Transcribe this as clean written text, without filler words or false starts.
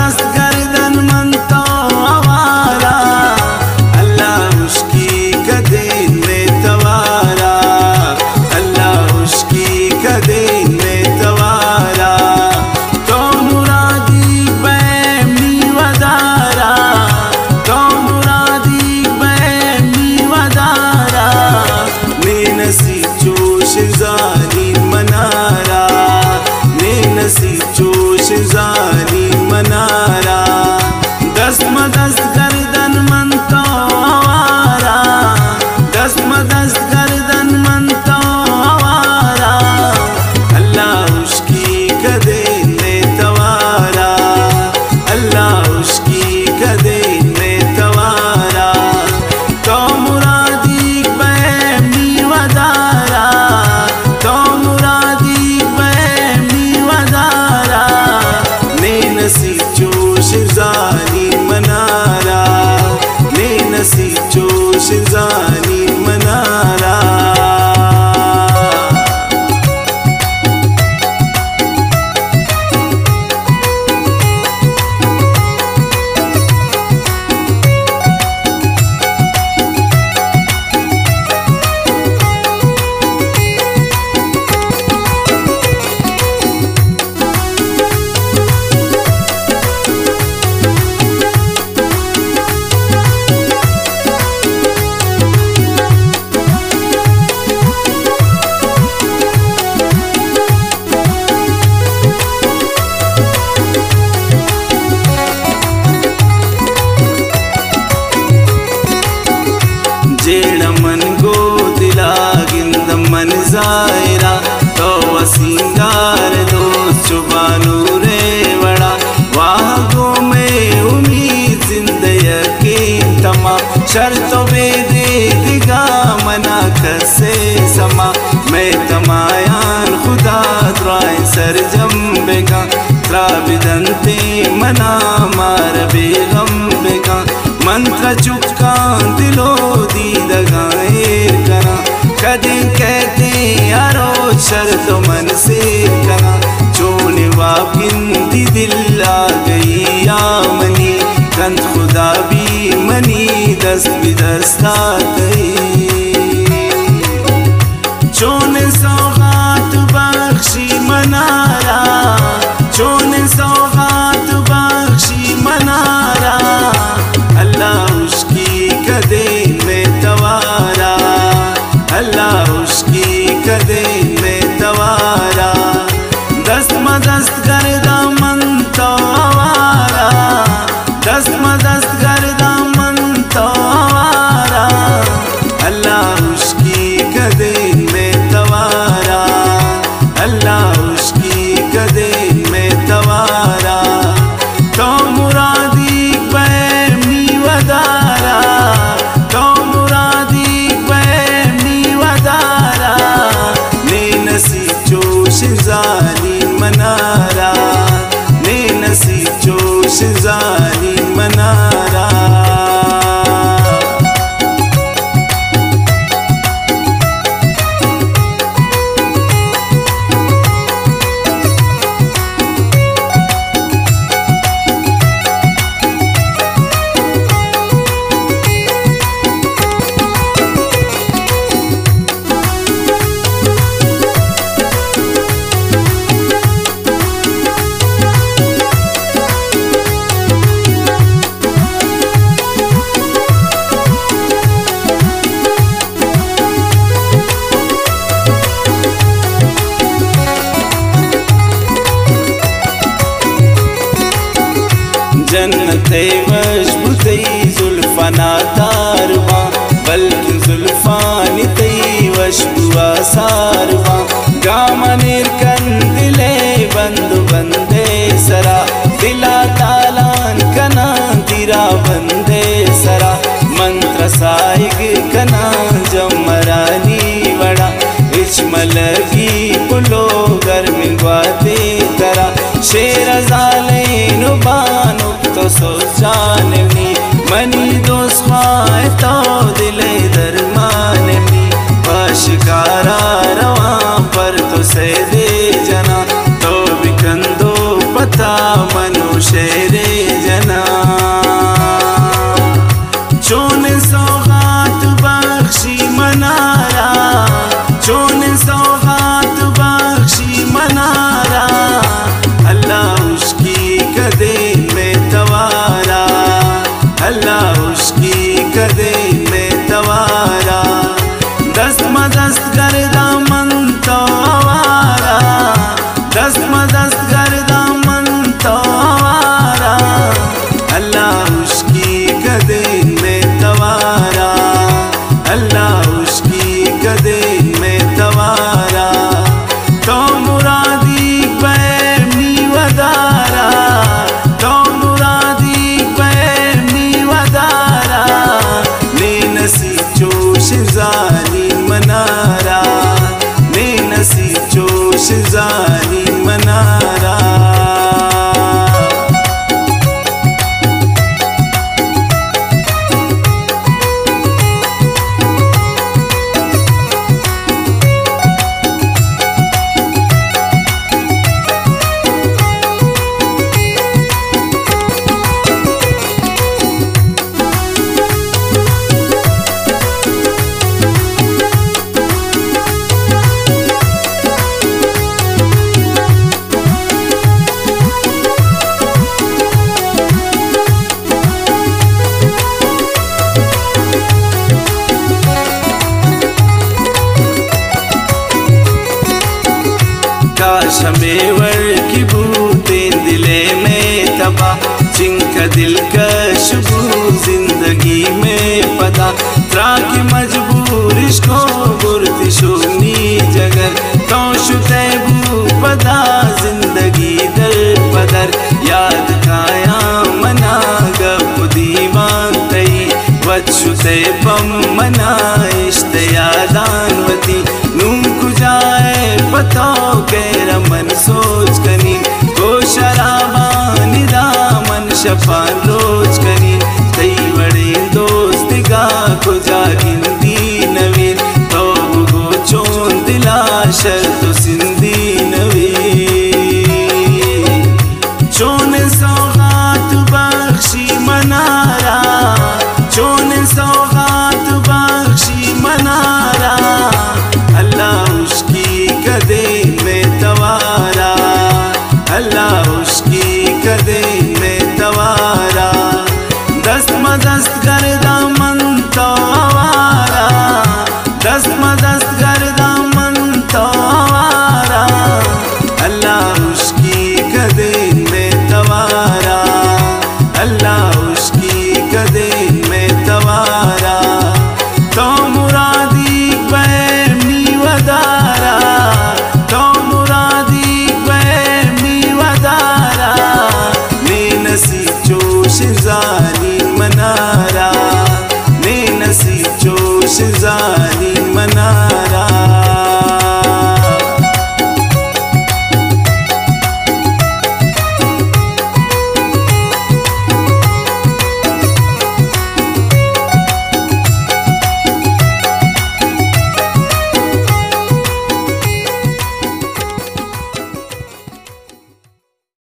दस्त गर्दन मन तो आवारा, अल्लाह उसकी कदीन में तवारा, अल्लाह उसकी कदीन में तवारा। तो मुरादी बैमी वदारा, तो मुरादी बैमी वदारा, नसी जोश जानी मनारा, नसी जोश जानी मनारा। दस्त मदस्त गर्दन मन तो आवारा, दस्त मदस्त गर्दन मन तो आवारा, अल्लाह उसकी कदीन में तवारा, अल्लाह उसकी कदीन में तवारा। तो मुरादी बैमी वदारा, तो मुरादी बैमी वदारा, नसी जोश जानी मनारा, नसी जोश जानी मनारा। जेड़ मन गो दिलागिंद मन जायरा, तो वसिंगार दो चुबानू रे वड़ा। वाह गो में उम्मीद जिंदगी तमा, शर्तों में दे दिगा मना कसे समा। मैं तमायान खुदा द्राय सरजम बेगा, त्राबिदंते मना मार बेगम बेगा। मंत्र चुका दिलो दीद गायर करा, कदी कहते यारो शर्त मन से करा। चोने वापिंदी दिल आ गई आमनी, कंत खुदा भी मनी दस्त बिदस्ता गई। चोने सौगात बख्शी मनारा, चोने सौगात बख्शी मनारा, अल्लाह उसकी कदीन में तवारा, अल्लाह उसकी कदीन में तवारा। दस्त मदस्त गर्दा मन तो आवारा, दस्त मदस्त गर्दा मन तो आवारा, अल्लाह उसकी कदीन में तवारा, अल्लाह उसकी कदीन में तवारा। तो मुरादी बैमी वदारा, तो मुरादी बैमी वदारा, नसी जोश जानी मनारा, नसी जोश जानी मनारा। जन्नते वशबुते जुल्फाना तारवा, बल्कि जुल्फानी तई वशबुआ सारवा। गामनिर कंदिले बंदु बंदे सरा, दिला तालान कना दिरा बंदे सरा। मंत्र साइग कना जमरानी वड़ा, इचमलगी पुलो गर्मी ग्वाते तरा। शेर जाले नुबानु तो सोचाने जानी मनारा काश हमें की बूतें दिले में तबा जिनका दिल का शुबू जिंदगी में पता त्रा की मजबूर इसको बुरती शोनी जगर तो शुतैबू पदा जिंदगी दर पदर याद काया मना गप दीवान तई वच्छुते बम मना इश्तयादानवती नूम कुजाए पतो के रमन सोच कनी को शराबा निदामन शफान रोज कनी कई बड़े दोस्त का कुजा हिंदी नवीन तो गो चोन दिला शर्त सिंधी नवीन चोन सौगात बख्शी मनारा चोन सौगात बख्शी मनारा अल्लाह उसकी कदे में तवारा अल्लाह उसकी कदे में तवारा दस्त मदस्त करदा मन तो आवारा दस्त मदस्त करदा मन तो आवारा अल्लाह उसकी कदे में तवारा अल्लाह उसकी कदे में तवारा तो मुरादी बैमी वदारा तो मुरादी बैमी वदारा मैं नसी जोश जानी मनारा मैं नसी जोश जानी मनारा